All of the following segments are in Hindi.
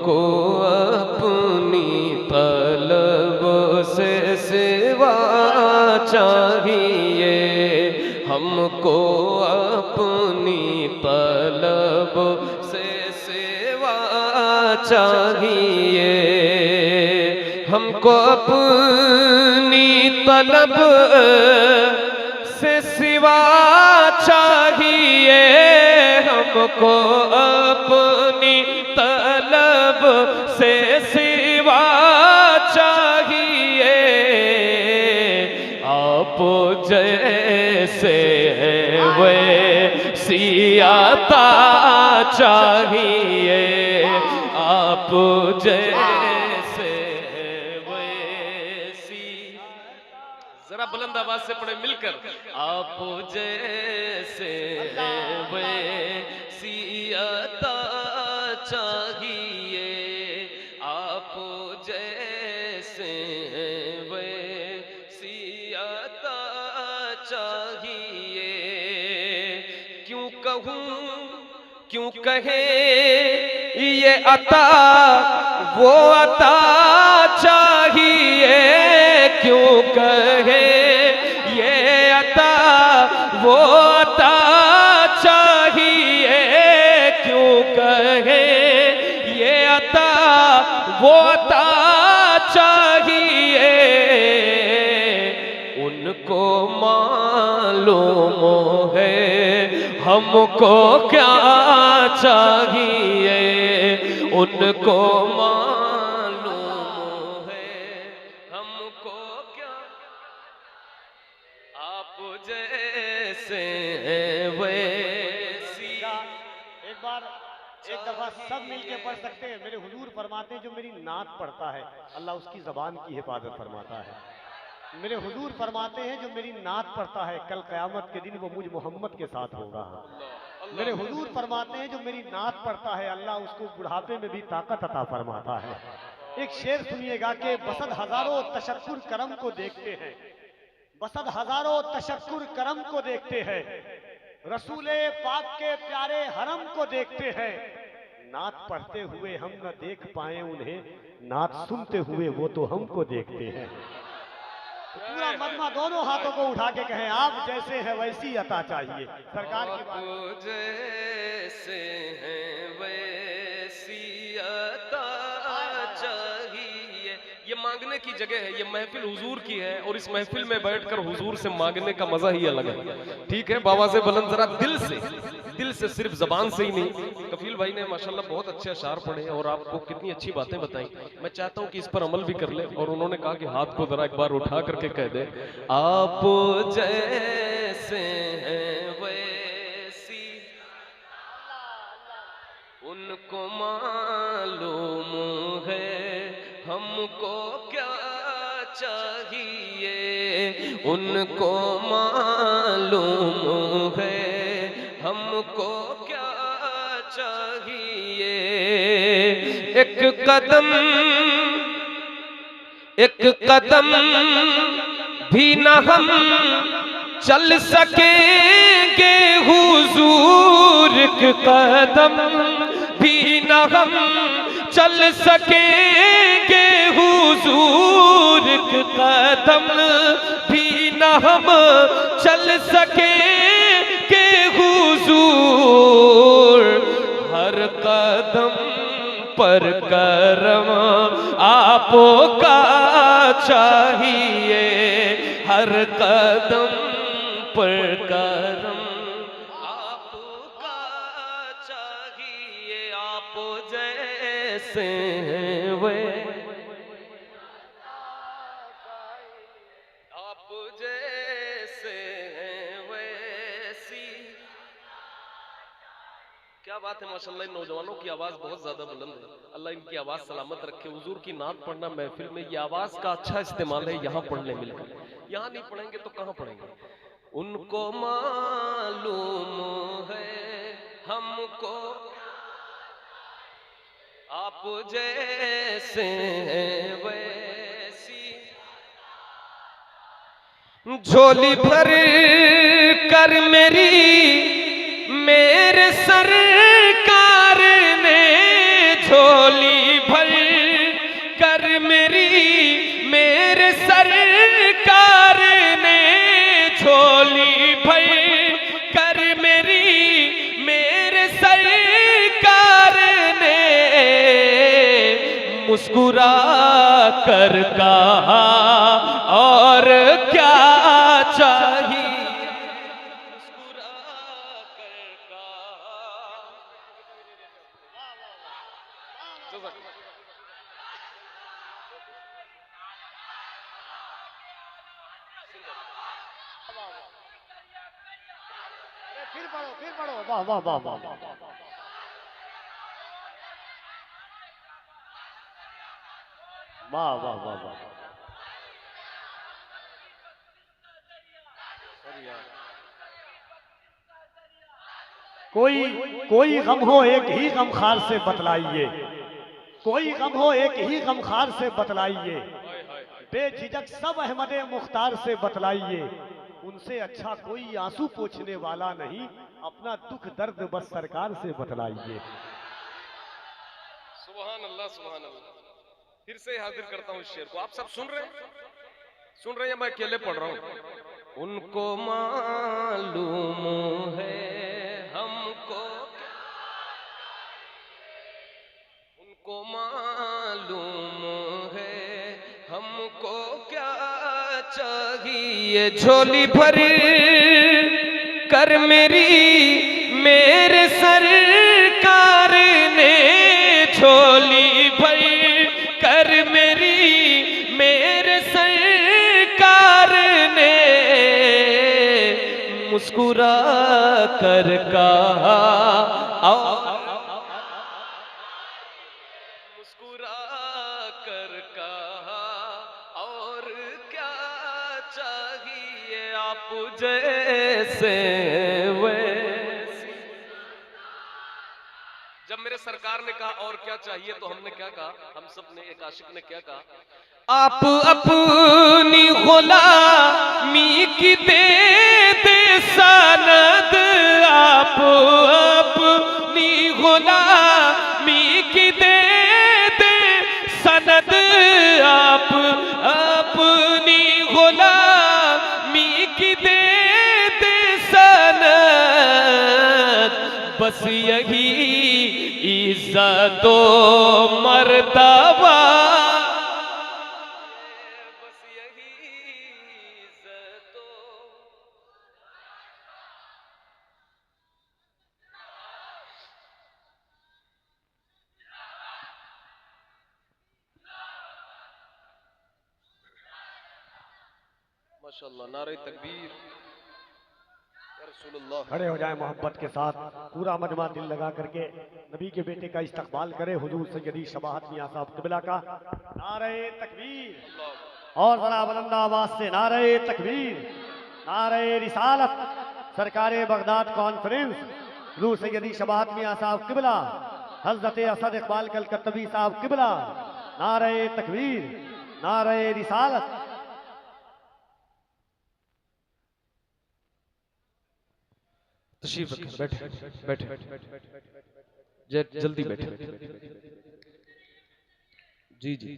हमको अपनी तलब से सिवा चाहिए, हमको अपनी तलब से सिवा चाहिए, हमको अपनी तलब से सिवा चाहिए, हमको अपनी तलब से सिवा चाहिए, आप जैसे वैसी अता चाहिए, आप जैसे वैसी, जरा बुलंद आवाज से पढ़े मिलकर, आप जैसे वैसी अता चाहिए, आप जैसे वैसी अता चाहिए, क्यों कहूँ क्यों कहे ये अता वो अता चाहिए, क्यों कहे ये अता वो अता चाहिए, क्यों कहे ये अता वो अता चाहिए, उनको मालूम है हमको क्या चाहिए, उनको मालूम है हमको क्या, आप जैसे वैसी। एक दफा सब मिलके पढ़ सकते हैं। मेरे हुजूर फरमाते हैं जो मेरी नात पढ़ता है अल्लाह उसकी जबान की हिफाजत फरमाता है। मेरे हुजूर फरमाते हैं जो मेरी नात पढ़ता है कल क़यामत के दिन वो मुझ मोहम्मद के साथ होगा। मेरे हुजूर फरमाते हैं जो मेरी नात पढ़ता है अल्लाह उसको बुढ़ापे में भी ताकत अता फरमाता है। एक शेर सुनिएगा कि बसद हजारों तशक्कुर करम को देखते हैं, बसद हजारों तशक्कुर करम को देखते हैं, रसूले पाक के प्यारे हरम को देखते हैं, नात पढ़ते हुए हम न देख पाए उन्हें, नात सुनते हुए वो तो हमको देखते हैं। तो पूरा मजमा दोनों हाथों को उठा के कहें आप जैसे है वैसी अता चाहिए। सरकार की बात जैसे है वैसी अता चाहिए, ये मांगने की जगह है, ये महफिल हुजूर की है और इस महफिल में बैठकर हुजूर से मांगने का मजा ही अलग है। ठीक है, बाबा से बुलंद जरा दिल से सिर्फ जबान से ही नहीं। कफील भाई ने माशाल्लाह बहुत अच्छे अशार पढ़े और आपको कितनी अच्छी बातें बताई। मैं चाहता हूं कि इस पर अमल भी कर ले और उन्होंने कहा कि हाथ को जरा एक बार उठा करके कह दे आप जैसे हैं वैसी, उनको मालूम है हमको क्या चाहिए, उनको मालूम है हमको क्या चाहिए, एक कदम भी न हम चल सकेंगे हुजूर, एक कदम भी न हम चल सकेंगे हुजूर, एक कदम भी न हम चल सकेंगे हुजूर, हर कदम पर करम आपका चाहिए, हर कदम पर करम आपका चाहिए, आप जैसे हैं वे आप जैसे हैं वैसी। क्या बात है माशाल्लाह, इन नौजवानों की आवाज बहुत ज्यादा बुलंद है, अल्लाह इनकी आवाज सलामत रखे। हुजूर की नात पढ़ना महफिल में, ये आवाज का अच्छा इस्तेमाल है, यहाँ पढ़ने मिलकर, यहाँ नहीं पढ़ेंगे तो कहाँ पढ़ेंगे। उनको मालूम है हमको आप जैसे हैं वैसी, झोली भर कर मेरे सरकार ने झोली भर कर मेरे सरकार ने झोली भर कर मेरे सरकार ने मुस्कुरा कर कहा और क्या चाहिए, मुस्कुरा कर कहा। फिर पढ़ो वाह वाह वाह वाह वाह वाह वाह वाह। कोई गम हो एक ही गमखार से बतलाइए, कोई गम हो एक ही गमखार से बतलाइए, बेझिझक सब अहमदे मुख्तार से बतलाइए, उनसे अच्छा कोई आंसू पोंछने वाला नहीं, अपना दुख दर्द बस सरकार से बतलाइए। सुभान अल्लाह सुभान अल्लाह। फिर से हाजिर करता हूँ इस शेर को। आप सब सुन रहे हैं मैं अकेले पढ़ रहा हूँ। उनको मालूम है हमको, उनको मालूम है हमको क्या चाहिए, झोली भर कर मेरे सरकार ने झोली भर कर मेरे सरकार ने मुस्कुरा कर कहा, मुस्कुरा कर कहा और क्या चाहिए आप जैसे वैसे। जब मेरे सरकार ने कहा और क्या चाहिए तो हमने क्या कहा, हम सब ने, एक आशिक ने क्या कहा, आप अपनी गुलामी की दे सनद, आप अपनी गुलामी की दे सनद, आप अपनी गुलामी की दे सनद, बस यही इज्जतो मर्तबा, बस यही इज्जतो। माशाअल्लाह, नारे तकबीर या रसूलुल्लाह। खड़े हो जाए मोहब्बत के साथ, पूरा मजमा दिल लगा करके नबी के बेटे का इस्तकबाल करे, हुजूर सैयदी शबाहत मियां साहब क़िबला का नारे तकबीर और जरा बुलंद आवाज से नारे तकबीर, नारे रिसालत, सरकारे बगदाद कॉन्फ्रेंस, हुजूर सैयदी शबाहत मियां साहब क़िबला, हजरत असद इकबाल कलकत्तवी साहब क़िबला, नारे तकबीर, नारे रिसालत। तशरीफ रखें, बैठे जल्दी बैठे। जी जी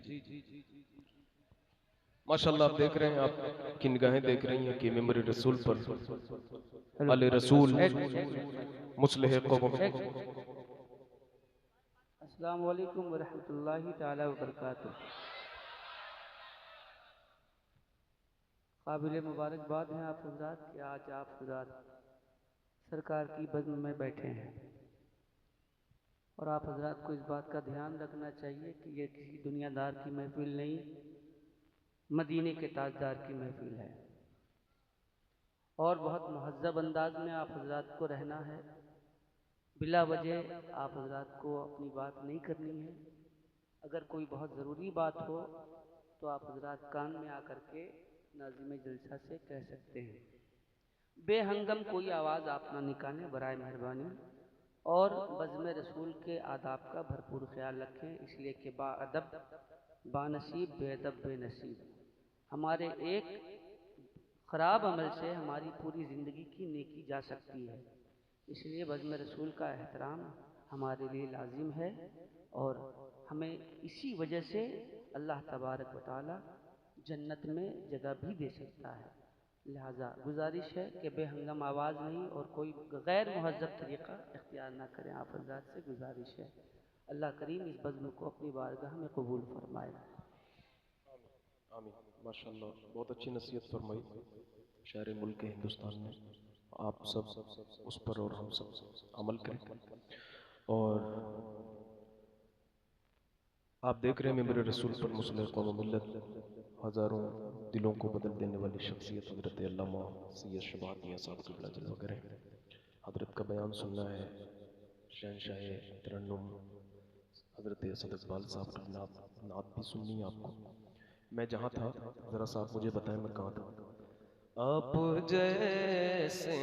माशाल्लाह, आप देख रहे हैं, आपकी निगाहें देख रही हैं कि मेमोरी रसूल पर आले रसूल मुस्लिह कौम। अस्सलाम वालेकुम वरहमतुल्लाहि ताला वबरकातुह। काबिल मुबारकबाद हैं आप हज़रात कि आज आप हज़रात सरकार की बज़्म में बैठे हैं, और आप हज़रात को इस बात का ध्यान रखना चाहिए कि ये किसी दुनियादार की महफिल नहीं, मदीने के ताजदार की महफिल है, और बहुत महज़्ज़ब अंदाज में आप हज़रात को रहना है। बिला वजह आप हज़रात को अपनी बात नहीं करनी है। अगर कोई बहुत ज़रूरी बात हो तो आप हज़रात कान में आकर के नाज़िम जलसा से कह सकते हैं। बेहंगम कोई आवाज़ आप ना निकालें बराए मेहरबानी, और बज़्म रसूल के आदाब का भरपूर ख्याल रखें, इसलिए कि बाअदब बानसीब बेअदब बेनसीब। हमारे एक ख़राब अमल से हमारी पूरी ज़िंदगी की नेकी जा सकती है, इसलिए बज़्म रसूल का एहतराम हमारे लिए लाजिम है, और हमें इसी वजह से अल्लाह तबारक व तआला जन्नत में जगह भी दे सकता है। लिहाजा गुजारिश है कि बेहंगम आवाज़ नहीं और कोई गैर मुहज़्ज़ब तरीक़ा इख्तियार ना करें। आप हज़रात से गुजारिश है। अल्लाह करीम इस बज़्म को अपनी बारगाह में कबूल फरमाए। आमीन। माशाअल्लाह, बहुत अच्छी नसीहत फरमाई शायर मुल्क हिंदुस्तान ने। आप सब उस पर और हम सब अमल करें। और आप देख रहे हैं मेरे रसूल पर मुस्लिम कौम व मिल्लत, हज़ारों दिलों को बदल देने वाली शख्सियत हज़रत अल्लामा सैयद शबात मियां साहब क़िबला जलवा करें। हज़रत का बयान सुनना है। शहंशाह तरन्नुम हज़रत असद इकबाल साहब की नात भी सुननी है आपको। मैं जहाँ था ज़रा साहब मुझे बताएं मैं कहाँ था। आप जैसे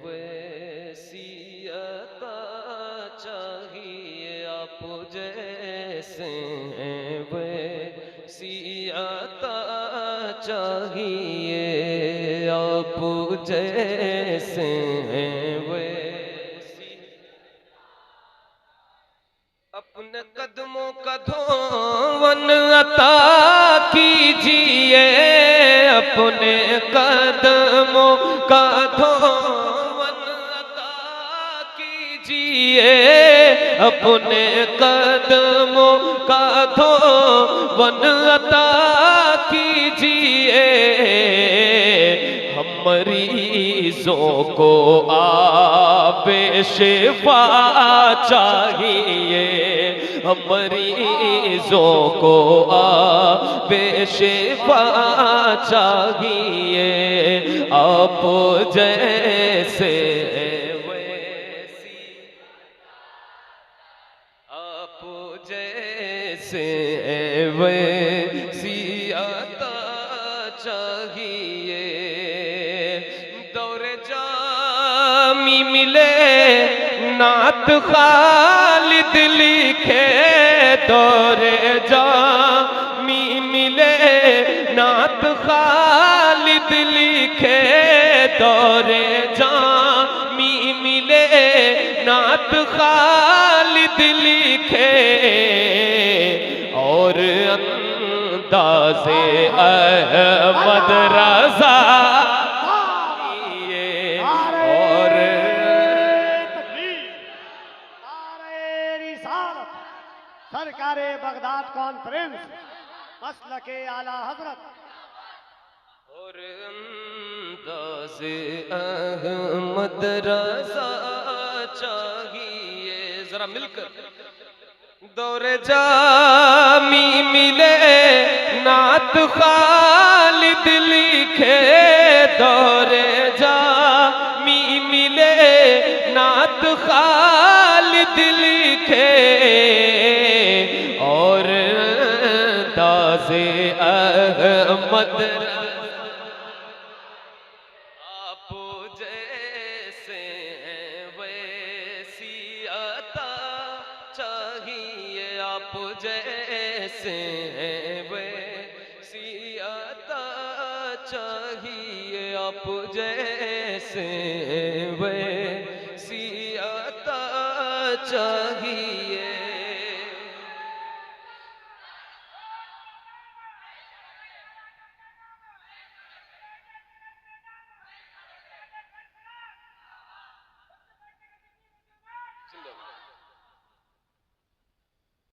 वैसी अता चाहिए, आप जैसे वैसी अता चाहिए, आप जैसे वैसी अपने कदमों का धोवन अता कीजिए, अपने कदमों का धोवन अता कीजिए, अपने कदमों का धोवन अता कीजिए, हम मरीजों को आबे शिफा चाहिए, हम मरीजों को आबे शिफा चाहिए, आप जैसे वैसी, आप जैसे वैसी अता चाहिए। दौरे जामी मिले नात खालिद लिखे, दौरे जामी मिले नात खालिद लिखे, दौरे जामी मिले नात खालिद लिखे, और अंदाज़े अहमद रज़ा और सरकारे बगदाद कॉन्फ्रेंस मसलके आला हजरत और अंदाज़े अहमद रज़ा चाहिए। जरा मिलकर दौरे जामी मिले नात खालिद लिखे, दौरे जामी मिले नात खालिद लिखे, और दाज़े अहमद आप जैसे वैसी अता चाहिए, आप जैसे वैसी अता चाहिए, आप जैसे वैसी अता चाहिए।